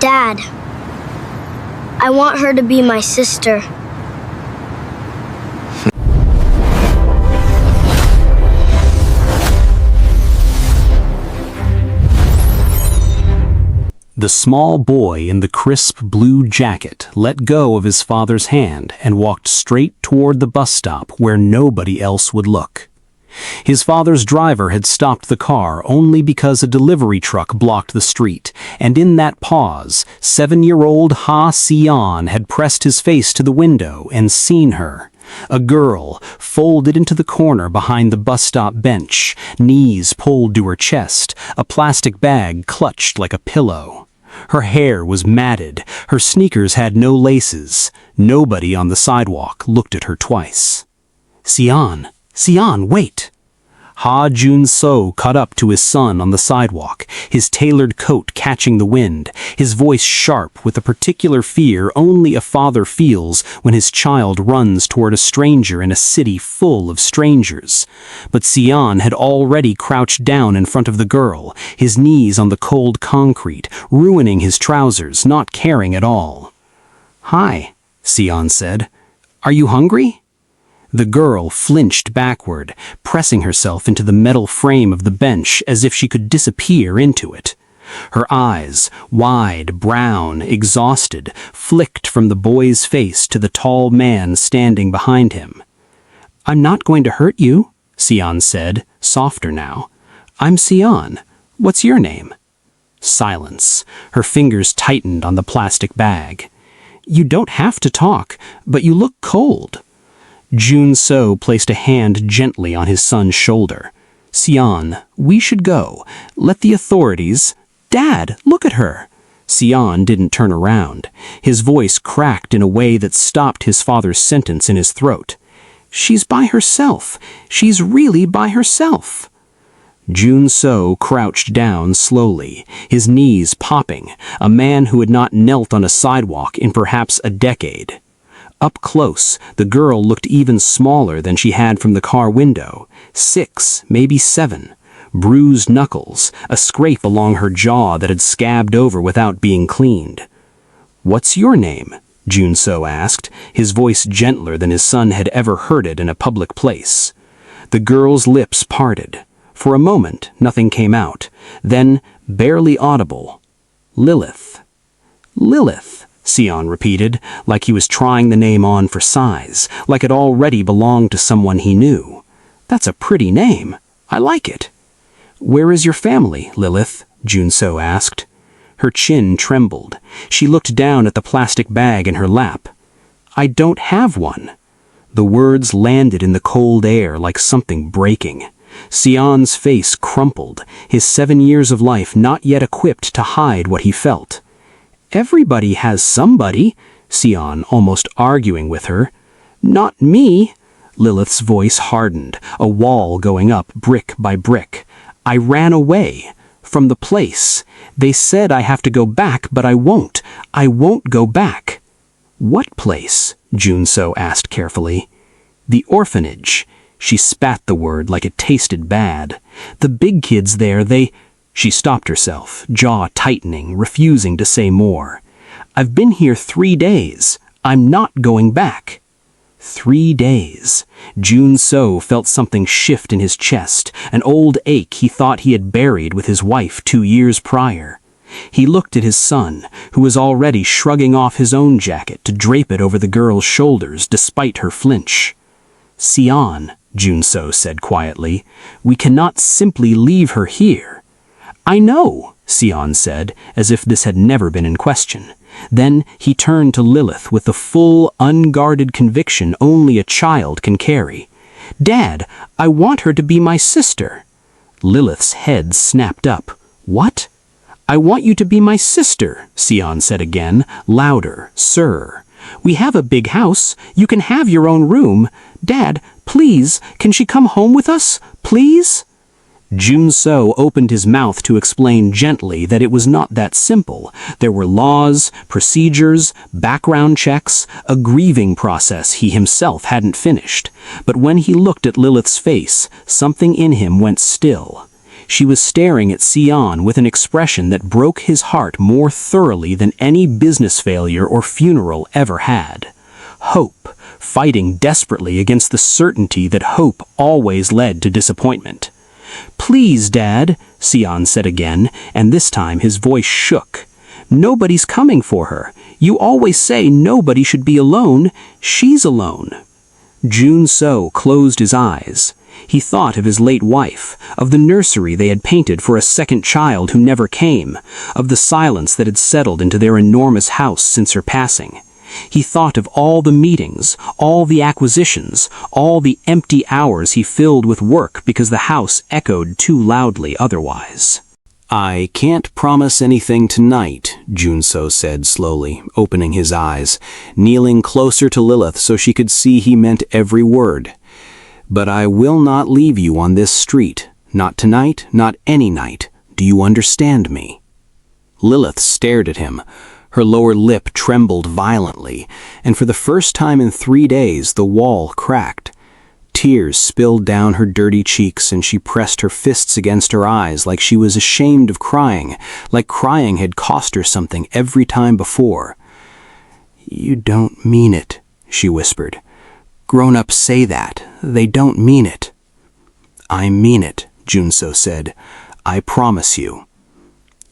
Dad, I want her to be my sister. The small boy in the crisp blue jacket let go of his father's hand and walked straight toward the bus stop where nobody else would look. His father's driver had stopped the car only because a delivery truck blocked the street, and in that pause, 7-year-old Ha Sion had pressed his face to the window and seen her. A girl, folded into the corner behind the bus stop bench, knees pulled to her chest, a plastic bag clutched like a pillow. Her hair was matted, her sneakers had no laces. Nobody on the sidewalk looked at her twice. Sion, wait! Ha Jun-so caught up to his son on the sidewalk, his tailored coat catching the wind, his voice sharp with a particular fear only a father feels when his child runs toward a stranger in a city full of strangers. But Sion had already crouched down in front of the girl, his knees on the cold concrete, ruining his trousers, not caring at all. "Hi," Sion said. "Are you hungry?" The girl flinched backward, pressing herself into the metal frame of the bench as if she could disappear into it. Her eyes, wide, brown, exhausted, flicked from the boy's face to the tall man standing behind him. "I'm not going to hurt you," Sion said, softer now. "I'm Sion. What's your name?" Silence. Her fingers tightened on the plastic bag. "You don't have to talk, but you look cold." Jun-so placed a hand gently on his son's shoulder. "Sion, we should go. Let the authorities—" "Dad, look at her!" Sion didn't turn around. His voice cracked in a way that stopped his father's sentence in his throat. "She's by herself. She's really by herself." Jun-so crouched down slowly, his knees popping, a man who had not knelt on a sidewalk in perhaps a decade. Up close, the girl looked even smaller than she had from the car window. 6, maybe 7. Bruised knuckles, a scrape along her jaw that had scabbed over without being cleaned. "What's your name?" Jun-so asked, his voice gentler than his son had ever heard it in a public place. The girl's lips parted. For a moment, nothing came out. Then, barely audible, "Lilith." "Lilith," Sion repeated, like he was trying the name on for size, like it already belonged to someone he knew. "That's a pretty name. I like it." "Where is your family, Lilith?" Jun-so asked. Her chin trembled. She looked down at the plastic bag in her lap. "I don't have one." The words landed in the cold air like something breaking. Sion's face crumpled, his 7 years of life not yet equipped to hide what he felt. "Everybody has somebody," Sion almost arguing with her. "Not me." Lilith's voice hardened, a wall going up brick by brick. "I ran away. From the place. They said I have to go back, but I won't. I won't go back." "What place?" Jun-so asked carefully. "The orphanage." She spat the word like it tasted bad. "The big kids there, they—" She stopped herself, jaw tightening, refusing to say more. "I've been here 3 days. I'm not going back." 3 days. Jun-so felt something shift in his chest, an old ache he thought he had buried with his wife 2 years prior. He looked at his son, who was already shrugging off his own jacket to drape it over the girl's shoulders despite her flinch. "Sion," Jun-so said quietly, "we cannot simply leave her here." "I know," Sion said, as if this had never been in question. Then he turned to Lilith with the full, unguarded conviction only a child can carry. "Dad, I want her to be my sister." Lilith's head snapped up. "What?" "I want you to be my sister," Sion said again, louder, "Sir. We have a big house. You can have your own room. Dad, please, can she come home with us? Please?" Jun-so opened his mouth to explain gently that it was not that simple. There were laws, procedures, background checks, a grieving process he himself hadn't finished. But when he looked at Lilith's face, something in him went still. She was staring at Sion with an expression that broke his heart more thoroughly than any business failure or funeral ever had. Hope, fighting desperately against the certainty that hope always led to disappointment. "Please, Dad," Sion said again, and this time his voice shook. "Nobody's coming for her. You always say nobody should be alone. She's alone." Jun-so closed his eyes. He thought of his late wife, of the nursery they had painted for a second child who never came, of the silence that had settled into their enormous house since her passing. He thought of all the meetings, all the acquisitions, all the empty hours he filled with work because the house echoed too loudly otherwise. "I can't promise anything tonight," Jun-so said slowly, opening his eyes, kneeling closer to Lilith so she could see he meant every word. "But I will not leave you on this street. Not tonight, not any night. Do you understand me?" Lilith stared at him. Her lower lip trembled violently, and for the first time in 3 days the wall cracked. Tears spilled down her dirty cheeks, and she pressed her fists against her eyes like she was ashamed of crying, like crying had cost her something every time before. "You don't mean it," she whispered. "Grown-ups say that. They don't mean it." "I mean it," Jun-so said. "I promise you."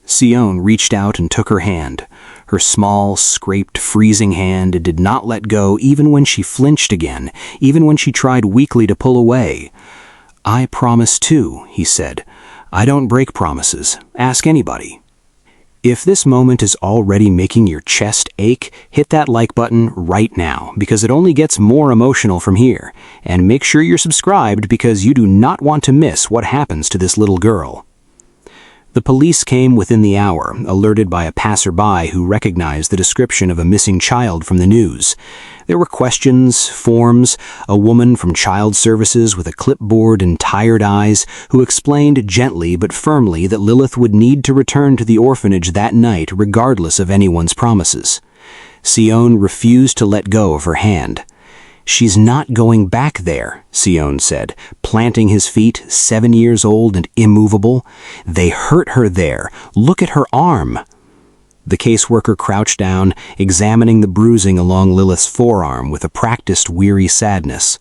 Sion reached out and took her hand. Her small, scraped, freezing hand it did not let go even when she flinched again, even when she tried weakly to pull away. "I promise too," he said. "I don't break promises. Ask anybody." If this moment is already making your chest ache, hit that like button right now, because it only gets more emotional from here. And make sure you're subscribed because you do not want to miss what happens to this little girl. The police came within the hour, alerted by a passerby who recognized the description of a missing child from the news. There were questions, forms, a woman from child services with a clipboard and tired eyes who explained gently but firmly that Lilith would need to return to the orphanage that night regardless of anyone's promises. Sion refused to let go of her hand. "She's not going back there," Sion said, planting his feet, 7 years old and immovable. "They hurt her there. Look at her arm." The caseworker crouched down, examining the bruising along Lilith's forearm with a practiced, weary sadness.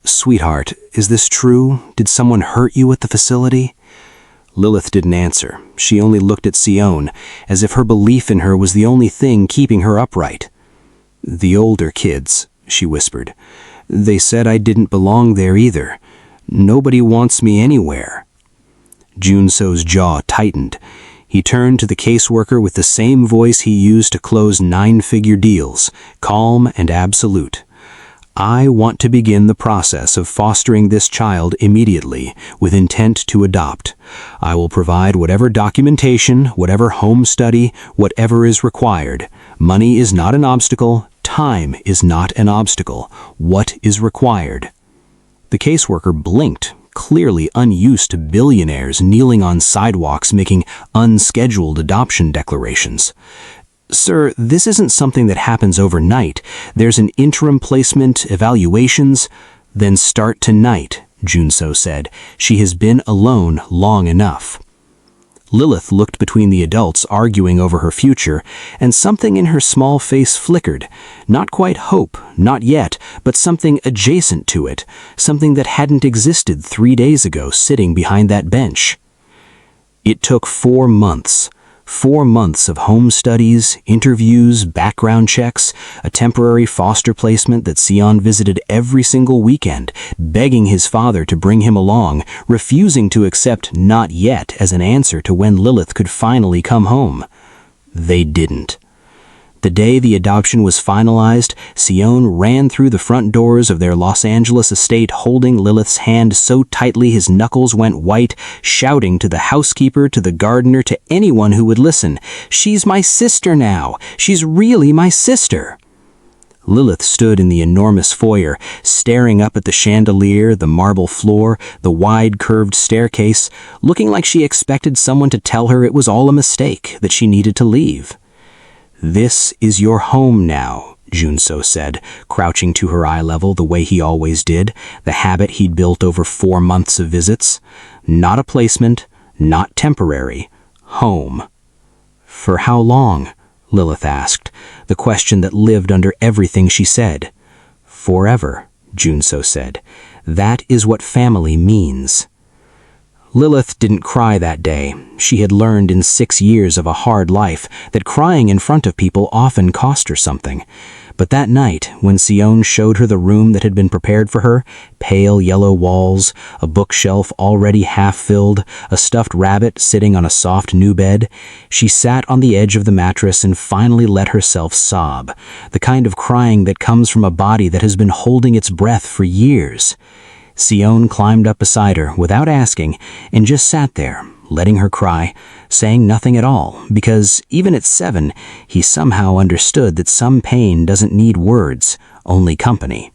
"Sweetheart, is this true? Did someone hurt you at the facility?" Lilith didn't answer. She only looked at Sion, as if her belief in her was the only thing keeping her upright. "The older kids," she whispered. "They said I didn't belong there either. Nobody wants me anywhere." Jun-so's jaw tightened. He turned to the caseworker with the same voice he used to close 9-figure deals, calm and absolute. "I want to begin the process of fostering this child immediately, with intent to adopt. I will provide whatever documentation, whatever home study, whatever is required. Money is not an obstacle. Time is not an obstacle. What is required?" The caseworker blinked, clearly unused to billionaires kneeling on sidewalks making unscheduled adoption declarations. "Sir, this isn't something that happens overnight. There's an interim placement, evaluations." "Then start tonight," Jun-so said. "She has been alone long enough." Lilith looked between the adults arguing over her future, and something in her small face flickered. Not quite hope, not yet, but something adjacent to it, something that hadn't existed 3 days ago sitting behind that bench. It took 4 months. 4 months of home studies, interviews, background checks, a temporary foster placement that Sion visited every single weekend, begging his father to bring him along, refusing to accept "not yet" as an answer to when Lilith could finally come home. They didn't. The day the adoption was finalized, Sion ran through the front doors of their Los Angeles estate holding Lilith's hand so tightly his knuckles went white, shouting to the housekeeper, to the gardener, to anyone who would listen, "She's my sister now! She's really my sister!" Lilith stood in the enormous foyer, staring up at the chandelier, the marble floor, the wide curved staircase, looking like she expected someone to tell her it was all a mistake, that she needed to leave. "This is your home now," Jun-so said, crouching to her eye level the way he always did, the habit he'd built over 4 months of visits. "Not a placement, not temporary, home. For how long? Lilith asked, the question that lived under everything she said. Forever, Junso said. That is what family means. Lilith didn't cry that day. She had learned in 6 years of a hard life that crying in front of people often cost her something. But that night, when Sion showed her the room that had been prepared for her, pale yellow walls, a bookshelf already half-filled, a stuffed rabbit sitting on a soft new bed, she sat on the edge of the mattress and finally let herself sob, the kind of crying that comes from a body that has been holding its breath for years. Sion climbed up beside her without asking and just sat there, letting her cry, saying nothing at all, because even at 7, he somehow understood that some pain doesn't need words, only company.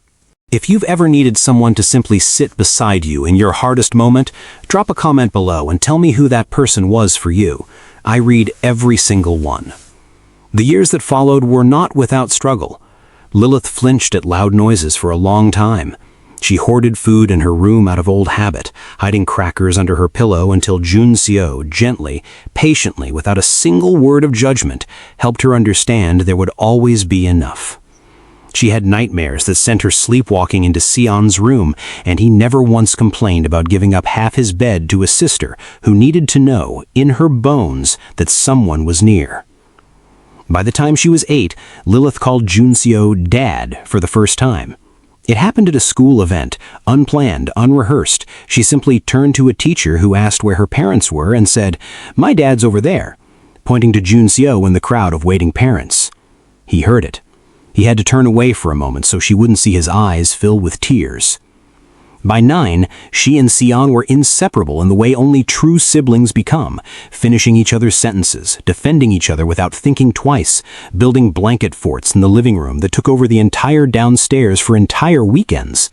If you've ever needed someone to simply sit beside you in your hardest moment, drop a comment below and tell me who that person was for you. I read every single one. The years that followed were not without struggle. Lilith flinched at loud noises for a long time. She hoarded food in her room out of old habit, hiding crackers under her pillow until Junso gently, patiently, without a single word of judgment, helped her understand there would always be enough. She had nightmares that sent her sleepwalking into Sion's room, and he never once complained about giving up half his bed to a sister who needed to know, in her bones, that someone was near. By the time she was 8, Lilith called Junso Dad for the first time. It happened at a school event, unplanned, unrehearsed. She simply turned to a teacher who asked where her parents were and said, "My dad's over there," pointing to Junso in the crowd of waiting parents. He heard it. He had to turn away for a moment so she wouldn't see his eyes fill with tears. By 9, she and Sion were inseparable in the way only true siblings become, finishing each other's sentences, defending each other without thinking twice, building blanket forts in the living room that took over the entire downstairs for entire weekends.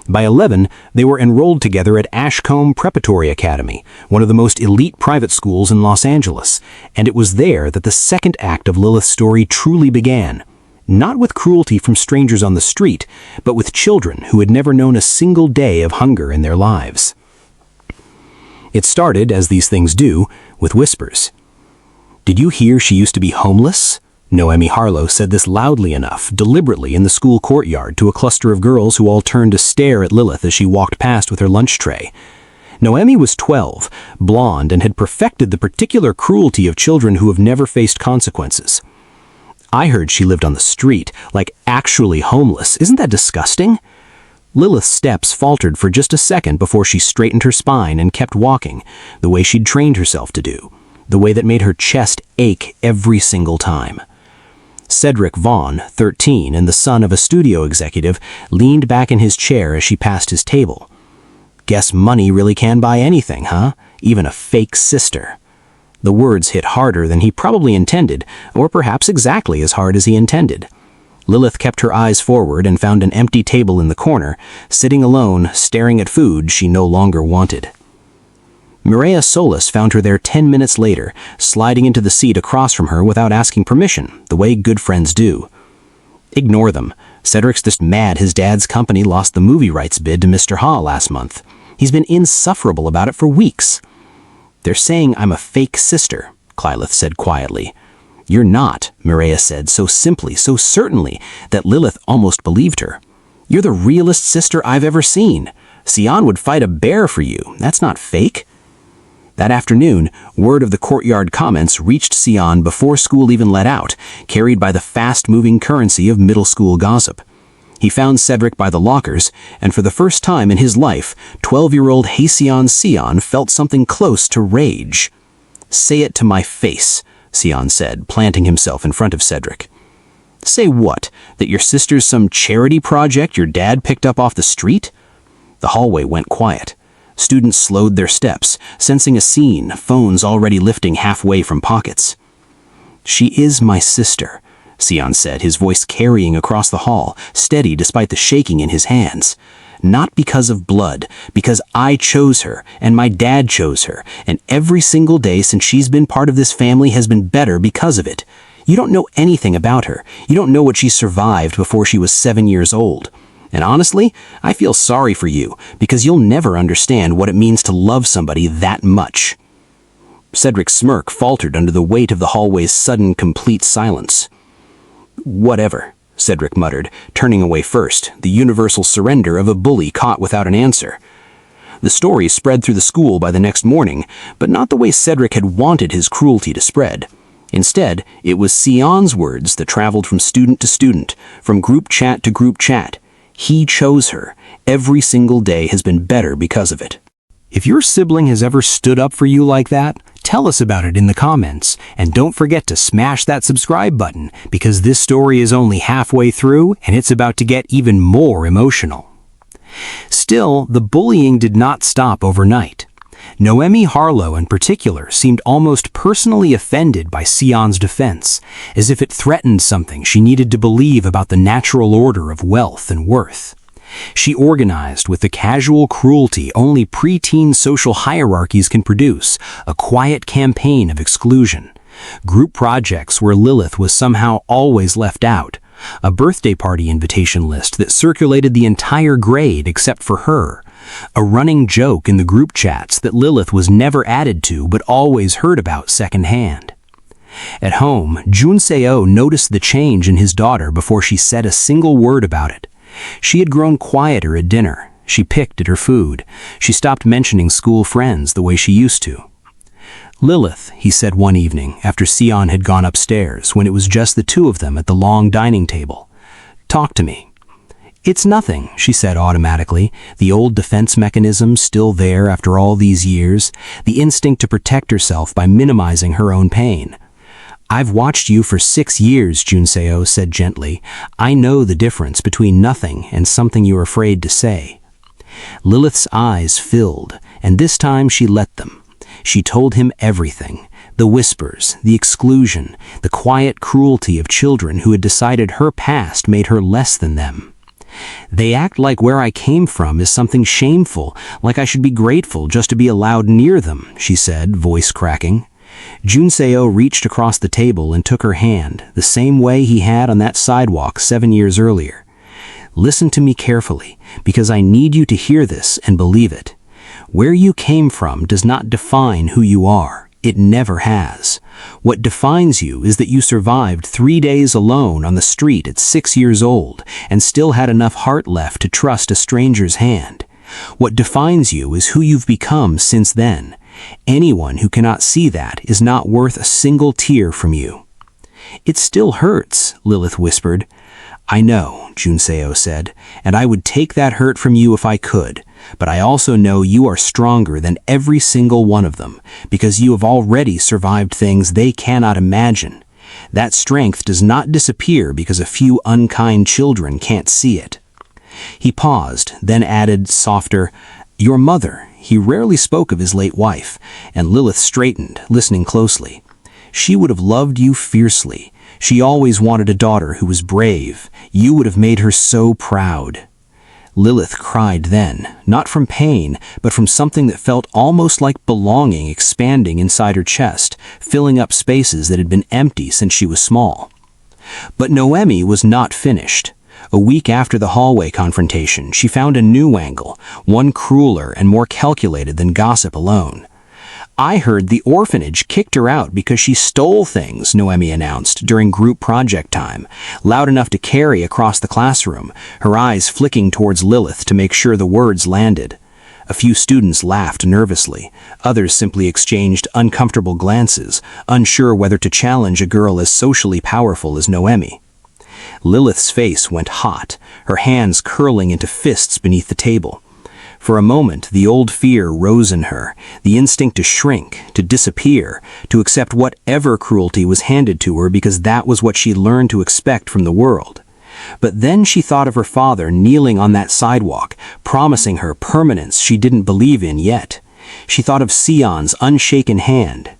By 11, they were enrolled together at Ashcombe Preparatory Academy, one of the most elite private schools in Los Angeles, and it was there that the second act of Lilith's story truly began. Not with cruelty from strangers on the street, but with children who had never known a single day of hunger in their lives. It started, as these things do, with whispers. "Did you hear she used to be homeless?" Noemi Harlow said this loudly enough, deliberately in the school courtyard to a cluster of girls who all turned to stare at Lilith as she walked past with her lunch tray. Noemi was 12, blonde, and had perfected the particular cruelty of children who have never faced consequences. "I heard she lived on the street, like actually homeless. Isn't that disgusting?" Lilith's steps faltered for just a second before she straightened her spine and kept walking, the way she'd trained herself to do, the way that made her chest ache every single time. Cedric Vaughn, 13, and the son of a studio executive, leaned back in his chair as she passed his table. "Guess money really can buy anything, huh? Even a fake sister." The words hit harder than he probably intended, or perhaps exactly as hard as he intended. Lilith kept her eyes forward and found an empty table in the corner, sitting alone, staring at food she no longer wanted. Mireya Solis found her there 10 minutes later, sliding into the seat across from her without asking permission, the way good friends do. "Ignore them. Cedric's just mad his dad's company lost the movie rights bid to Mr. Ha last month. He's been insufferable about it for weeks." "They're saying I'm a fake sister," Clylith said quietly. "You're not," Mireya said so simply, so certainly, that Lilith almost believed her. "You're the realest sister I've ever seen. Sion would fight a bear for you. That's not fake." That afternoon, word of the courtyard comments reached Sion before school even let out, carried by the fast-moving currency of middle school gossip. He found Cedric by the lockers, and for the first time in his life, 12-year-old Hasion Sion felt something close to rage. "Say it to my face," Sion said, planting himself in front of Cedric. "Say what? That your sister's some charity project your dad picked up off the street?" The hallway went quiet. Students slowed their steps, sensing a scene, phones already lifting halfway from pockets. "She is my sister," Sion said, his voice carrying across the hall, steady despite the shaking in his hands. "Not because of blood, because I chose her, and my dad chose her, and every single day since she's been part of this family has been better because of it. You don't know anything about her. You don't know what she survived before she was 7 years old. And honestly, I feel sorry for you, because you'll never understand what it means to love somebody that much." Cedric's smirk faltered under the weight of the hallway's sudden, complete silence. "Whatever," Cedric muttered, turning away first, the universal surrender of a bully caught without an answer. The story spread through the school by the next morning, but not the way Cedric had wanted his cruelty to spread. Instead, it was Sion's words that traveled from student to student, from group chat to group chat. He chose her. Every single day has been better because of it. If your sibling has ever stood up for you like that, tell us about it in the comments, and don't forget to smash that subscribe button, because this story is only halfway through and it's about to get even more emotional. Still, the bullying did not stop overnight. Noemi Harlow in particular seemed almost personally offended by Sion's defense, as if it threatened something she needed to believe about the natural order of wealth and worth. She organized with the casual cruelty only preteen social hierarchies can produce, a quiet campaign of exclusion. Group projects where Lilith was somehow always left out. A birthday party invitation list that circulated the entire grade except for her. A running joke in the group chats that Lilith was never added to but always heard about secondhand. At home, Junseo noticed the change in his daughter before she said a single word about it. She had grown quieter at dinner. She picked at her food. She stopped mentioning school friends the way she used to. "Lilith," he said one evening after Sion had gone upstairs when it was just the two of them at the long dining table. "Talk to me." "It's nothing," she said automatically, the old defense mechanism still there after all these years, the instinct to protect herself by minimizing her own pain. "I've watched you for 6 years, Junseo said gently. "I know the difference between nothing and something you're afraid to say." Lilith's eyes filled, and this time she let them. She told him everything, the whispers, the exclusion, the quiet cruelty of children who had decided her past made her less than them. "They act like where I came from is something shameful, like I should be grateful just to be allowed near them," she said, voice cracking. Junseo reached across the table and took her hand, the same way he had on that sidewalk 7 years earlier. "Listen to me carefully, because I need you to hear this and believe it. Where you came from does not define who you are. It never has. What defines you is that you survived 3 days alone on the street at 6 years old and still had enough heart left to trust a stranger's hand. What defines you is who you've become since then. Anyone who cannot see that is not worth a single tear from you." "It still hurts," Lilith whispered. "I know," Junseo said, "and I would take that hurt from you if I could. But I also know you are stronger than every single one of them, because you have already survived things they cannot imagine. That strength does not disappear because a few unkind children can't see it." He paused, then added, softer, "Your mother." He rarely spoke of his late wife, and Lilith straightened, listening closely. "She would have loved you fiercely. She always wanted a daughter who was brave. You would have made her so proud." Lilith cried then, not from pain, but from something that felt almost like belonging expanding inside her chest, filling up spaces that had been empty since she was small. But Noemi was not finished. A week after the hallway confrontation, she found a new angle, one crueler and more calculated than gossip alone. "I heard the orphanage kicked her out because she stole things," Noemi announced during group project time, loud enough to carry across the classroom, her eyes flicking towards Lilith to make sure the words landed. A few students laughed nervously. Others simply exchanged uncomfortable glances, unsure whether to challenge a girl as socially powerful as Noemi. Lilith's face went hot, her hands curling into fists beneath the table. For a moment, the old fear rose in her, the instinct to shrink, to disappear, to accept whatever cruelty was handed to her because that was what she'd learned to expect from the world. But then she thought of her father kneeling on that sidewalk, promising her permanence she didn't believe in yet. She thought of Sion's unshaken hand.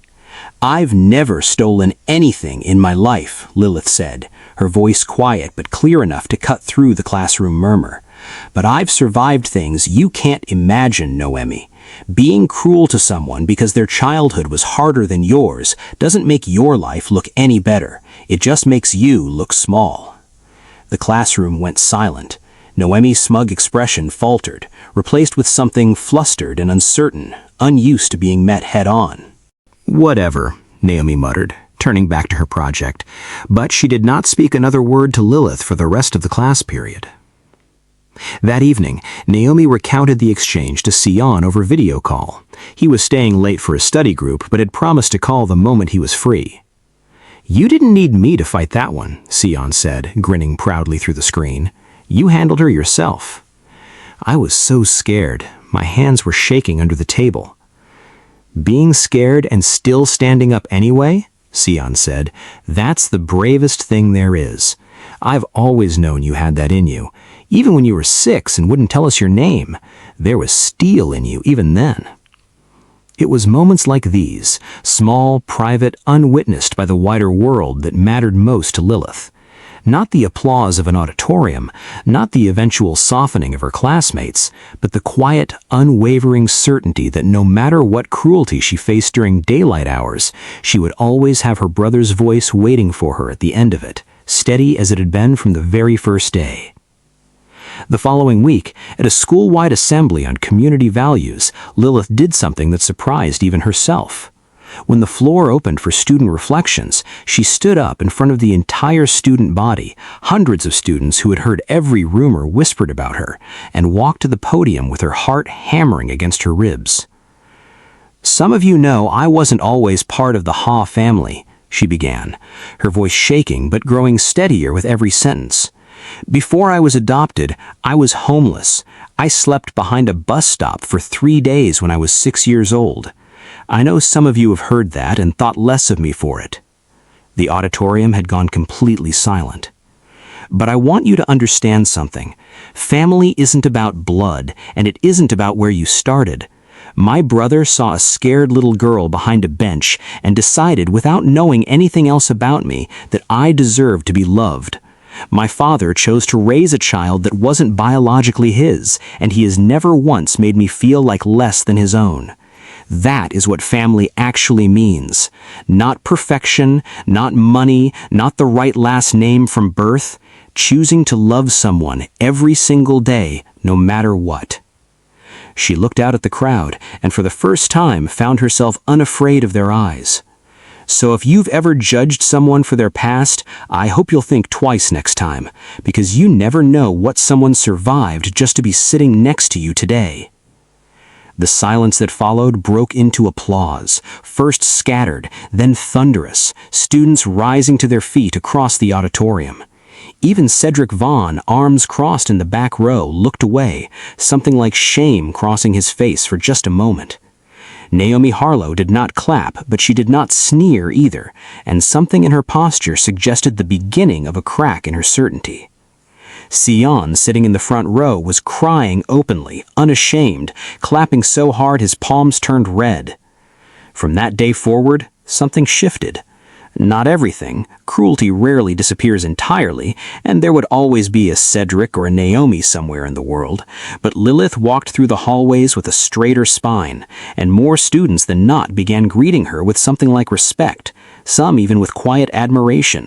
"I've never stolen anything in my life," Lilith said, her voice quiet but clear enough to cut through the classroom murmur. "But I've survived things you can't imagine, Noemi. Being cruel to someone because their childhood was harder than yours doesn't make your life look any better. It just makes you look small." The classroom went silent. Noemi's smug expression faltered, replaced with something flustered and uncertain, unused to being met head-on. Whatever, Naomi muttered, turning back to her project, but she did not speak another word to Lilith for the rest of the class period. That evening, Naomi recounted the exchange to Sion over video call. He was staying late for a study group, but had promised to call the moment he was free. "You didn't need me to fight that one," Sion said, grinning proudly through the screen. "You handled her yourself." "I was so scared. My hands were shaking under the table." "Being scared and still standing up anyway?" Sion said. "That's the bravest thing there is. I've always known you had that in you. Even when you were 6 and wouldn't tell us your name, there was steel in you even then." It was moments like these, small, private, unwitnessed by the wider world, that mattered most to Lilith. Not the applause of an auditorium, not the eventual softening of her classmates, but the quiet, unwavering certainty that no matter what cruelty she faced during daylight hours, she would always have her brother's voice waiting for her at the end of it, steady as it had been from the very first day. The following week, at a school-wide assembly on community values, Lilith did something that surprised even herself. When the floor opened for student reflections, she stood up in front of the entire student body, hundreds of students who had heard every rumor whispered about her, and walked to the podium with her heart hammering against her ribs. "Some of you know I wasn't always part of the Ha family," she began, her voice shaking but growing steadier with every sentence. "Before I was adopted, I was homeless. I slept behind a bus stop for 3 days when I was 6 years old. I know some of you have heard that and thought less of me for it." The auditorium had gone completely silent. "But I want you to understand something. Family isn't about blood, and it isn't about where you started. My brother saw a scared little girl behind a bench and decided, without knowing anything else about me, that I deserved to be loved. My father chose to raise a child that wasn't biologically his, and he has never once made me feel like less than his own. That is what family actually means. Not perfection, not money, not the right last name from birth. Choosing to love someone every single day, no matter what." She looked out at the crowd, and for the first time found herself unafraid of their eyes. "So if you've ever judged someone for their past, I hope you'll think twice next time, because you never know what someone survived just to be sitting next to you today." The silence that followed broke into applause, first scattered, then thunderous, students rising to their feet across the auditorium. Even Cedric Vaughn, arms crossed in the back row, looked away, something like shame crossing his face for just a moment. Naomi Harlow did not clap, but she did not sneer either, and something in her posture suggested the beginning of a crack in her certainty. Sion, sitting in the front row, was crying openly, unashamed, clapping so hard his palms turned red. From that day forward, something shifted. Not everything. Cruelty rarely disappears entirely, and there would always be a Cedric or a Naomi somewhere in the world, but Lilith walked through the hallways with a straighter spine, and more students than not began greeting her with something like respect, some even with quiet admiration.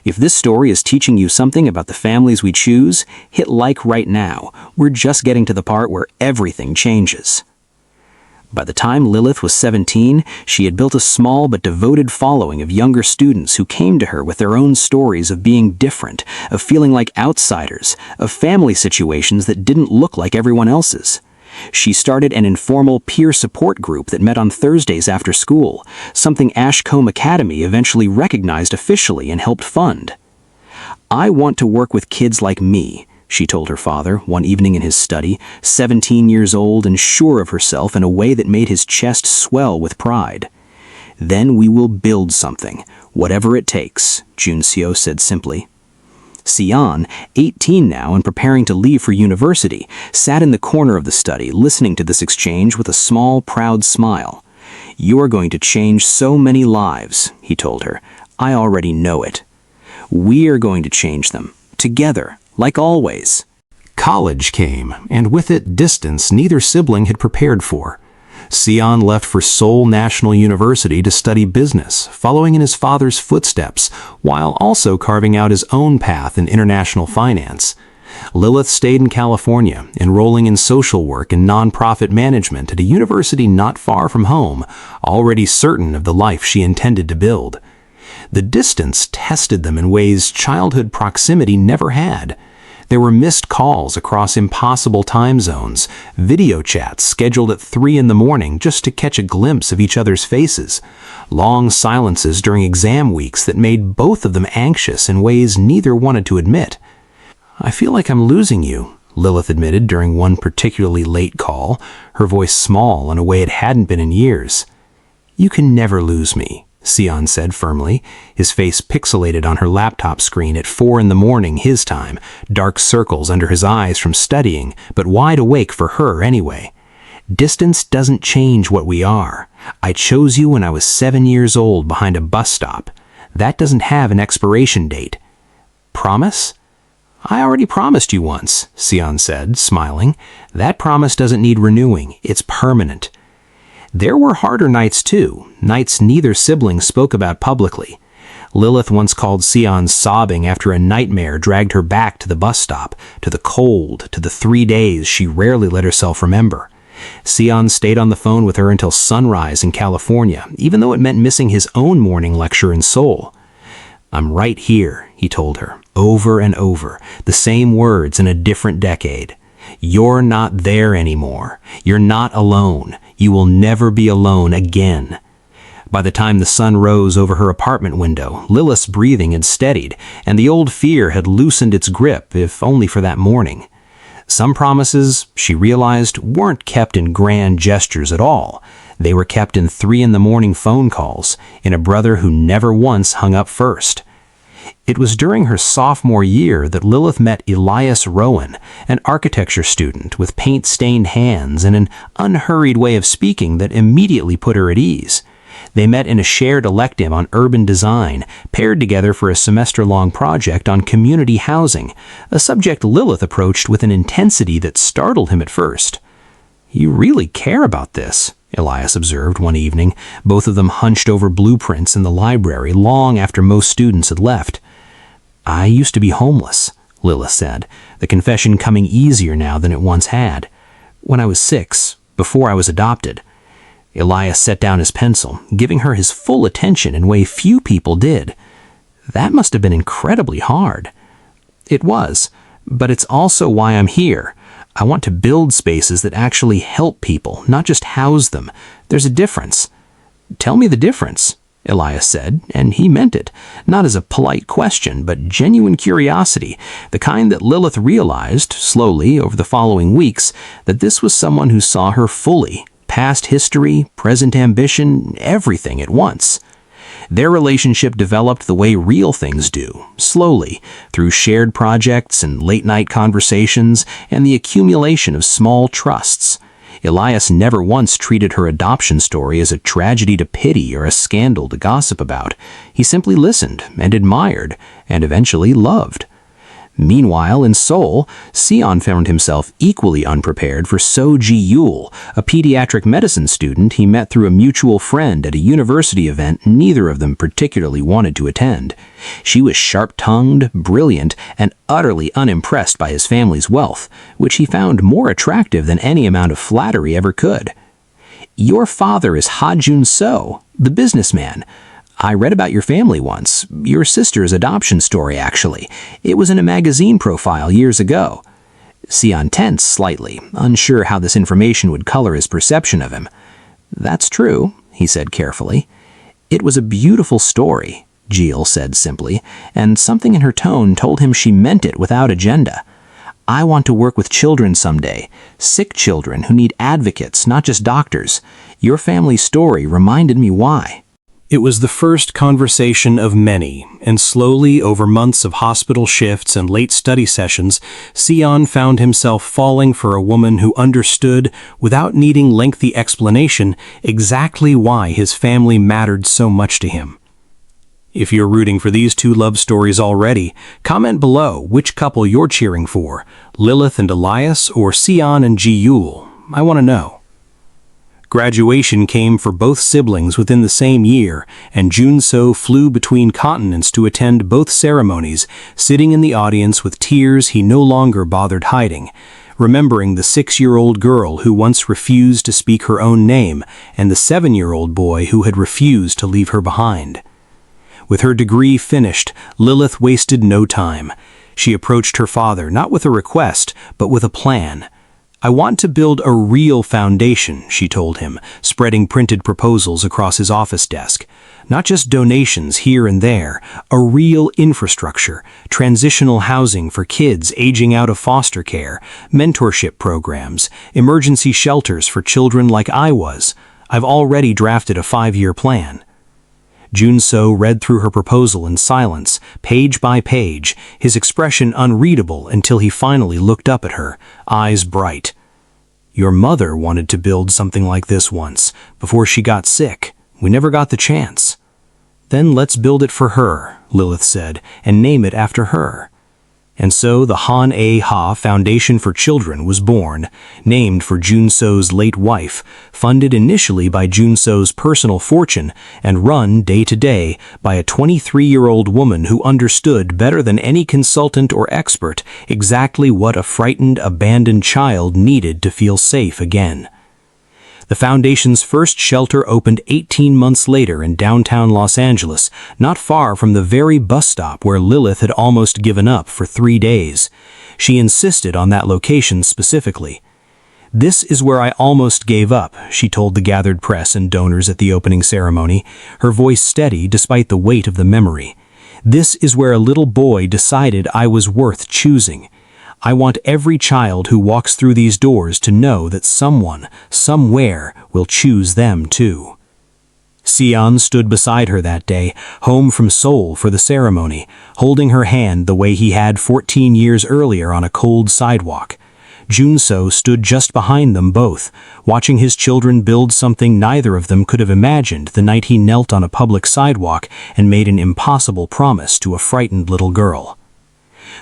If this story is teaching you something about the families we choose, hit like right now. We're just getting to the part where everything changes. By the time Lilith was 17, she had built a small but devoted following of younger students who came to her with their own stories of being different, of feeling like outsiders, of family situations that didn't look like everyone else's. She started an informal peer support group that met on Thursdays after school, something Ashcombe Academy eventually recognized officially and helped fund. "I want to work with kids like me," she told her father one evening in his study, 17 years old and sure of herself in a way that made his chest swell with pride. "Then we will build something, whatever it takes," Juncio said simply. Sion, 18 now and preparing to leave for university, sat in the corner of the study listening to this exchange with a small, proud smile. "You are going to change so many lives," he told her. "I already know it. We are going to change them, together, like always." College came, and with it distance neither sibling had prepared for. Sion left for Seoul National University to study business, following in his father's footsteps, while also carving out his own path in international finance. Lilith stayed in California, enrolling in social work and nonprofit management at a university not far from home, already certain of the life she intended to build. The distance tested them in ways childhood proximity never had. There were missed calls across impossible time zones, video chats scheduled at 3 in the morning just to catch a glimpse of each other's faces, long silences during exam weeks that made both of them anxious in ways neither wanted to admit. "I feel like I'm losing you," Lilith admitted during one particularly late call, her voice small in a way it hadn't been in years. "You can never lose me," Sion said firmly, his face pixelated on her laptop screen at 4 in the morning his time, dark circles under his eyes from studying, but wide awake for her anyway. "Distance doesn't change what we are. I chose you when I was 7 years old behind a bus stop. That doesn't have an expiration date." "Promise?" "I already promised you once," Sion said, smiling. "That promise doesn't need renewing. It's permanent." There were harder nights too, nights neither sibling spoke about publicly. Lilith once called Sion sobbing after a nightmare dragged her back to the bus stop, to the cold, to the 3 days she rarely let herself remember. Sion stayed on the phone with her until sunrise in California, even though it meant missing his own morning lecture in Seoul. "I'm right here," he told her, over and over, the same words in a different decade. "You're not there anymore. You're not alone. You will never be alone again." By the time the sun rose over her apartment window, Lilith's breathing had steadied, and the old fear had loosened its grip, if only for that morning. Some promises, she realized, weren't kept in grand gestures at all. They were kept in 3 in the morning phone calls, in a brother who never once hung up first. It was during her sophomore year that Lilith met Elias Rowan, an architecture student with paint-stained hands and an unhurried way of speaking that immediately put her at ease. They met in a shared elective on urban design, paired together for a semester-long project on community housing, a subject Lilith approached with an intensity that startled him at first. "You really care about this," Elias observed one evening, both of them hunched over blueprints in the library long after most students had left. "I used to be homeless," Lilith said, the confession coming easier now than it once had. "When I was 6, before I was adopted." Elias set down his pencil, giving her his full attention in a way few people did. "That must have been incredibly hard." "It was, but it's also why I'm here. I want to build spaces that actually help people, not just house them. There's a difference." "Tell me the difference," Elias said, and he meant it, not as a polite question, but genuine curiosity, the kind that Lilith realized, slowly, over the following weeks, that this was someone who saw her fully, past history, present ambition, everything at once. Their relationship developed the way real things do, slowly, through shared projects and late-night conversations and the accumulation of small trusts. Elias never once treated her adoption story as a tragedy to pity or a scandal to gossip about. He simply listened and admired and eventually loved. Meanwhile, in Seoul, Sion found himself equally unprepared for So Ji-yul, a pediatric medicine student he met through a mutual friend at a university event neither of them particularly wanted to attend. She was sharp-tongued, brilliant, and utterly unimpressed by his family's wealth, which he found more attractive than any amount of flattery ever could. "Your father is Ha-jun So, the businessman. I read about your family once. Your sister's adoption story, actually. It was in a magazine profile years ago." Sion tensed slightly, unsure how this information would color his perception of him. "That's true," he said carefully. "It was a beautiful story," Jill said simply, and something in her tone told him she meant it without agenda. "I want to work with children someday, sick children who need advocates, not just doctors. Your family's story reminded me why." It was the first conversation of many, and slowly, over months of hospital shifts and late study sessions, Sion found himself falling for a woman who understood, without needing lengthy explanation, exactly why his family mattered so much to him. If you're rooting for these two love stories already, comment below which couple you're cheering for, Lilith and Elias or Sion and Ji-yul. I want to know. Graduation came for both siblings within the same year, and Junso flew between continents to attend both ceremonies, sitting in the audience with tears he no longer bothered hiding, remembering the 6-year-old girl who once refused to speak her own name and the 7-year-old boy who had refused to leave her behind. With her degree finished, Lilith wasted no time. She approached her father not with a request, but with a plan. "I want to build a real foundation," she told him, spreading printed proposals across his office desk. "Not just donations here and there, a real infrastructure, transitional housing for kids aging out of foster care, mentorship programs, emergency shelters for children like I was. I've already drafted a 5-year plan." Junso read through her proposal in silence, page by page, his expression unreadable until he finally looked up at her, eyes bright. "Your mother wanted to build something like this once, before she got sick. We never got the chance." "Then let's build it for her," Lilith said, "and name it after her." And so the Han A Ha Foundation for Children was born, named for Junso's late wife, funded initially by Junso's personal fortune, and run day to day by a 23-year-old woman who understood better than any consultant or expert exactly what a frightened, abandoned child needed to feel safe again. The foundation's first shelter opened 18 months later in downtown Los Angeles, not far from the very bus stop where Lilith had almost given up for 3 days. She insisted on that location specifically. "This is where I almost gave up," she told the gathered press and donors at the opening ceremony, her voice steady despite the weight of the memory. "This is where a little boy decided I was worth choosing. I want every child who walks through these doors to know that someone, somewhere, will choose them too." Sion stood beside her that day, home from Seoul for the ceremony, holding her hand the way he had 14 years earlier on a cold sidewalk. Junso stood just behind them both, watching his children build something neither of them could have imagined the night he knelt on a public sidewalk and made an impossible promise to a frightened little girl.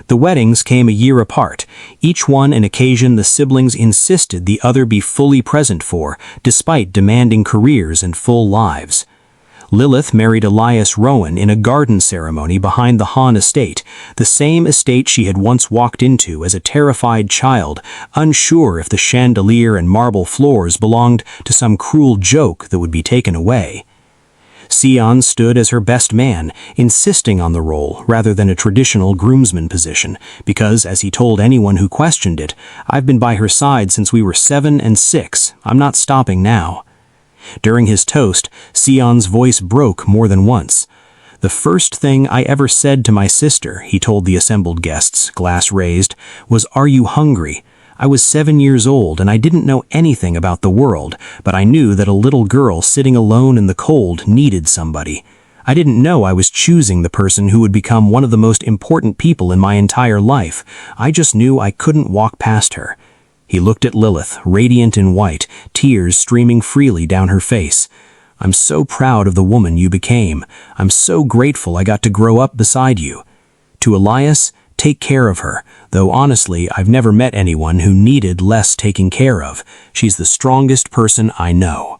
The weddings came a year apart, each one an occasion the siblings insisted the other be fully present for, despite demanding careers and full lives. Lilith married Elias Rowan in a garden ceremony behind the Han estate, the same estate she had once walked into as a terrified child, unsure if the chandelier and marble floors belonged to some cruel joke that would be taken away. Sion stood as her best man, insisting on the role rather than a traditional groomsman position, because, as he told anyone who questioned it, "I've been by her side since we were 7 and 6. I'm not stopping now." During his toast, Sion's voice broke more than once. "The first thing I ever said to my sister," he told the assembled guests, glass raised, was, "Are you hungry?" I was 7 years old and I didn't know anything about the world, but I knew that a little girl sitting alone in the cold needed somebody. I didn't know I was choosing the person who would become one of the most important people in my entire life. I just knew I couldn't walk past her." He looked at Lilith, radiant in white, tears streaming freely down her face. "I'm so proud of the woman you became. I'm so grateful I got to grow up beside you. To Elias, take care of her, though honestly, I've never met anyone who needed less taking care of. She's the strongest person I know."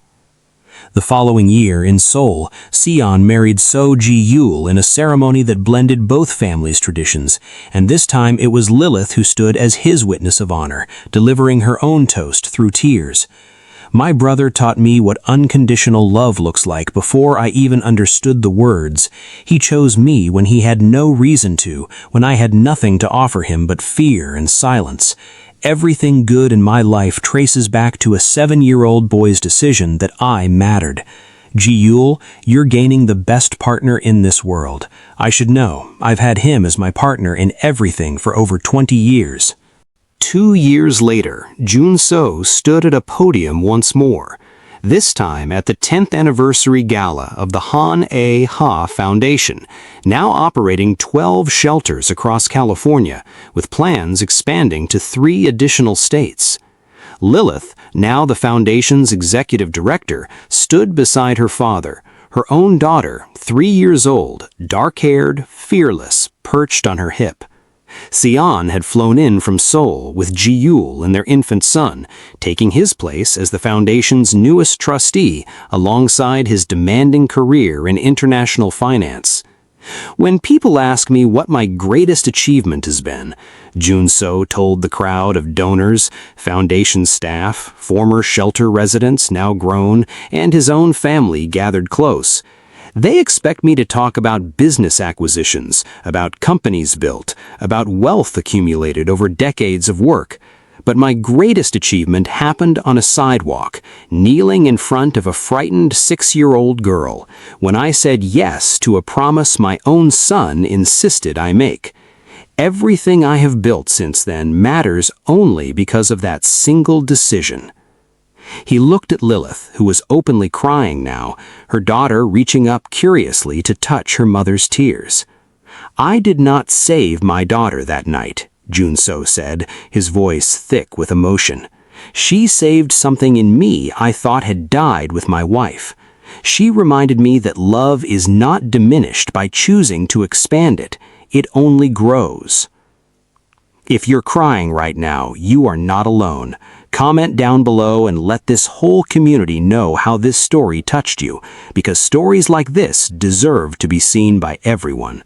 The following year, in Seoul, Sion married So Ji-yul in a ceremony that blended both families' traditions, and this time it was Lilith who stood as his witness of honor, delivering her own toast through tears. "My brother taught me what unconditional love looks like before I even understood the words. He chose me when he had no reason to, when I had nothing to offer him but fear and silence. Everything good in my life traces back to a 7-year-old boy's decision that I mattered. Ji-yul, you're gaining the best partner in this world. I should know. I've had him as my partner in everything for over 20 years. 2 years later, Junso stood at a podium once more, this time at the 10th anniversary gala of the Han A Ha Foundation, now operating 12 shelters across California, with plans expanding to 3 additional states. Lilith, now the foundation's executive director, stood beside her father, her own daughter, 3 years old, dark-haired, fearless, perched on her hip. Sion had flown in from Seoul with Ji-Yul and their infant son, taking his place as the foundation's newest trustee alongside his demanding career in international finance. When people ask me what my greatest achievement has been, Jun-So told the crowd of donors, foundation staff, former shelter residents now grown, and his own family gathered close. They expect me to talk about business acquisitions, about companies built, about wealth accumulated over decades of work. But my greatest achievement happened on a sidewalk, kneeling in front of a frightened 6-year-old girl, when I said yes to a promise my own son insisted I make. Everything I have built since then matters only because of that single decision. He looked at Lilith, who was openly crying now, her daughter reaching up curiously to touch her mother's tears. I did not save my daughter that night, Jun-So said, his voice thick with emotion. She saved something in me I thought had died with my wife. She reminded me that love is not diminished by choosing to expand it. It only grows. If you're crying right now, you are not alone. Comment down below and let this whole community know how this story touched you, because stories like this deserve to be seen by everyone.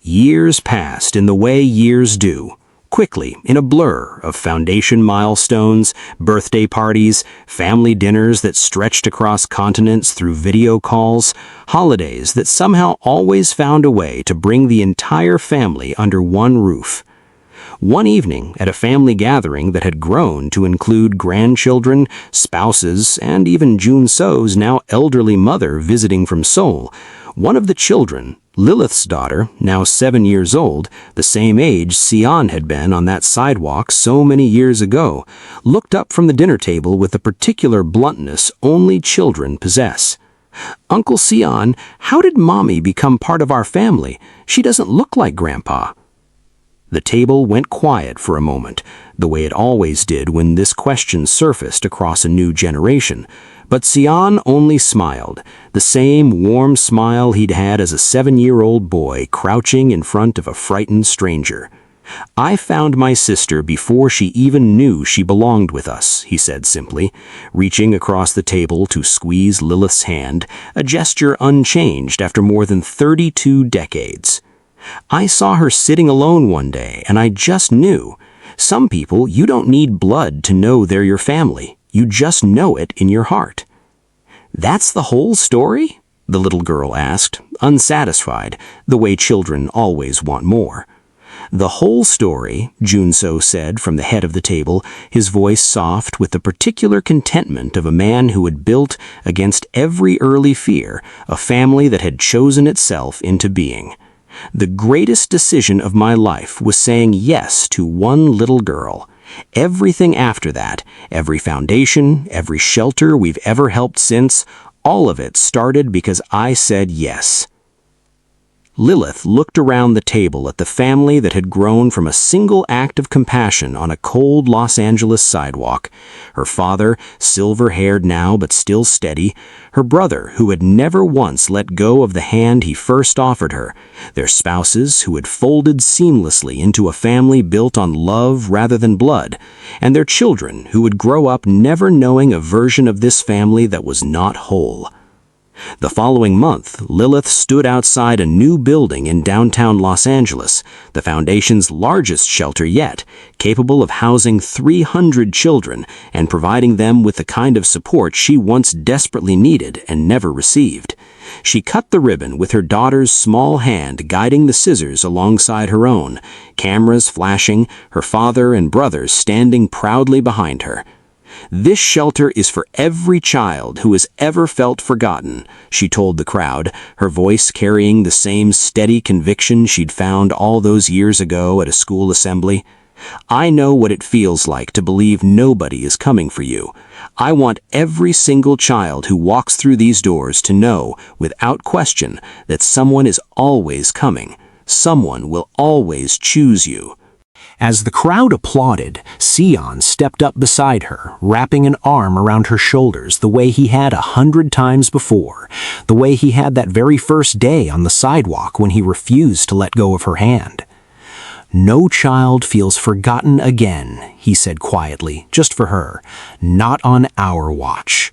Years passed in the way years do, quickly in a blur of foundation milestones, birthday parties, family dinners that stretched across continents through video calls, holidays that somehow always found a way to bring the entire family under one roof. One evening, at a family gathering that had grown to include grandchildren, spouses, and even Jun-So's now elderly mother visiting from Seoul, one of the children, Lilith's daughter, now 7 years old, the same age Sion had been on that sidewalk so many years ago, looked up from the dinner table with the particular bluntness only children possess. "Uncle Sion, how did Mommy become part of our family? She doesn't look like Grandpa." The table went quiet for a moment, the way it always did when this question surfaced across a new generation. But Sion only smiled, the same warm smile he'd had as a 7-year-old boy crouching in front of a frightened stranger. "I found my sister before she even knew she belonged with us," he said simply, reaching across the table to squeeze Lilith's hand, a gesture unchanged after more than 32 decades. "I saw her sitting alone one day, and I just knew. Some people, you don't need blood to know they're your family. You just know it in your heart." "That's the whole story?" the little girl asked, unsatisfied, the way children always want more. "The whole story," Jun-So said from the head of the table, his voice soft with the particular contentment of a man who had built, against every early fear, a family that had chosen itself into being. "The greatest decision of my life was saying yes to one little girl. Everything after that, every foundation, every shelter we've ever helped since, all of it started because I said yes." Lilith looked around the table at the family that had grown from a single act of compassion on a cold Los Angeles sidewalk. Her father, silver-haired now but still steady, her brother, who had never once let go of the hand he first offered her, their spouses, who had folded seamlessly into a family built on love rather than blood, and their children, who would grow up never knowing a version of this family that was not whole. The following month, Lilith stood outside a new building in downtown Los Angeles, the foundation's largest shelter yet, capable of housing 300 children and providing them with the kind of support she once desperately needed and never received. She cut the ribbon with her daughter's small hand guiding the scissors alongside her own, cameras flashing, her father and brothers standing proudly behind her. "This shelter is for every child who has ever felt forgotten," she told the crowd, her voice carrying the same steady conviction she'd found all those years ago at a school assembly. "I know what it feels like to believe nobody is coming for you. I want every single child who walks through these doors to know, without question, that someone is always coming. Someone will always choose you." As the crowd applauded, Sion stepped up beside her, wrapping an arm around her shoulders the way he had 100 times before, the way he had that very first day on the sidewalk when he refused to let go of her hand. "No child feels forgotten again," he said quietly, just for her. "Not on our watch."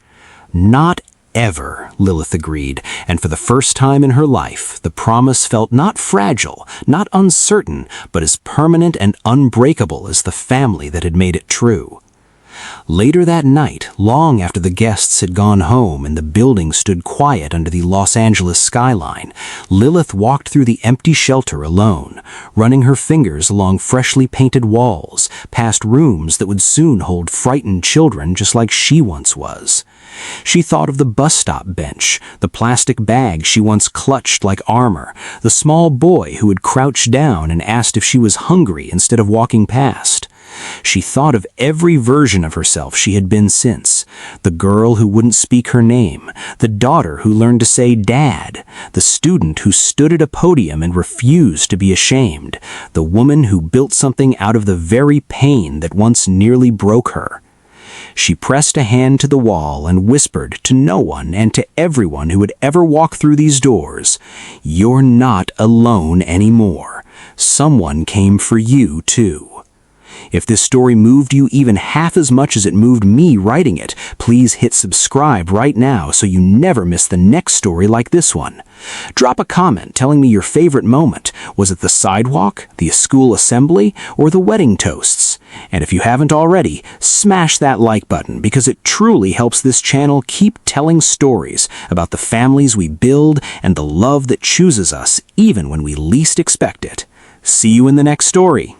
"Not ever," Lilith agreed, and for the first time in her life, the promise felt not fragile, not uncertain, but as permanent and unbreakable as the family that had made it true. Later that night, long after the guests had gone home and the building stood quiet under the Los Angeles skyline, Lilith walked through the empty shelter alone, running her fingers along freshly painted walls, past rooms that would soon hold frightened children just like she once was. She thought of the bus stop bench, the plastic bag she once clutched like armor, the small boy who had crouched down and asked if she was hungry instead of walking past. She thought of every version of herself she had been since: the girl who wouldn't speak her name, the daughter who learned to say Dad, the student who stood at a podium and refused to be ashamed, the woman who built something out of the very pain that once nearly broke her. She pressed a hand to the wall and whispered to no one and to everyone who had ever walked through these doors, "You're not alone anymore. Someone came for you, too." If this story moved you even half as much as it moved me writing it, please hit subscribe right now so you never miss the next story like this one. Drop a comment telling me your favorite moment. Was it the sidewalk, the school assembly, or the wedding toasts? And if you haven't already, smash that like button because it truly helps this channel keep telling stories about the families we build and the love that chooses us even when we least expect it. See you in the next story.